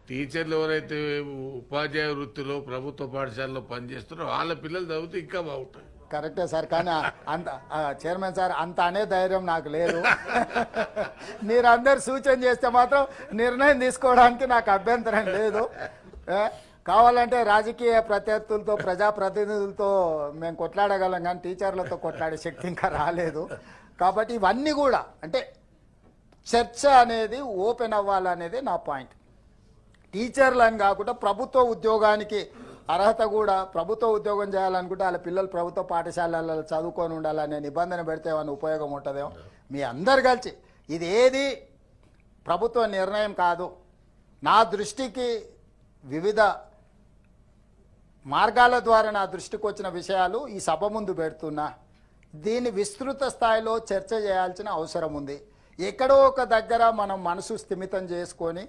టీచర్లు ఎవరైతే ఉపాధ్యాయ వృత్తిలో ప్రభుత్వ పాఠశాలలో పనిచేస్తారో వాళ్ళ పిల్లలు చదివితే ఇంకా బాగుంటుంది. కరెక్టే సార్, కానీ అంత చైర్మన్ సార్ అంత అనే ధైర్యం నాకు లేదు. మీరందరు సూచన చేస్తే మాత్రం నిర్ణయం తీసుకోవడానికి నాకు అభ్యంతరం లేదు. కావాలంటే రాజకీయ ప్రత్యర్థులతో ప్రజాప్రతినిధులతో మేము కొట్లాడగలం, కానీ టీచర్లతో కొట్లాడే శక్తి ఇంకా రాలేదు. కాబట్టి ఇవన్నీ కూడా అంటే చర్చ అనేది ఓపెన్ అవ్వాలనేది నా పాయింట్. టీచర్లు అని కాకుండా ప్రభుత్వ ఉద్యోగానికి అర్హత కూడా, ప్రభుత్వ ఉద్యోగం చేయాలనుకుంటే వాళ్ళ పిల్లలు ప్రభుత్వ పాఠశాలలలో చదువుకొని ఉండాలనే నిబంధన పెడితే ఏమైనా ఉపయోగం ఉంటుందేమో. మీ అందరు కలిసి ఇది ఏది ప్రభుత్వ నిర్ణయం కాదు, నా దృష్టికి వివిధ మార్గాల ద్వారా నా దృష్టికి వచ్చిన విషయాలు ఈ సభ ముందు పెడుతున్నా. దీన్ని విస్తృత స్థాయిలో చర్చ చేయాల్సిన అవసరం ఉంది. ఎక్కడో ఒక దగ్గర మనం మనసు స్థిమితం చేసుకొని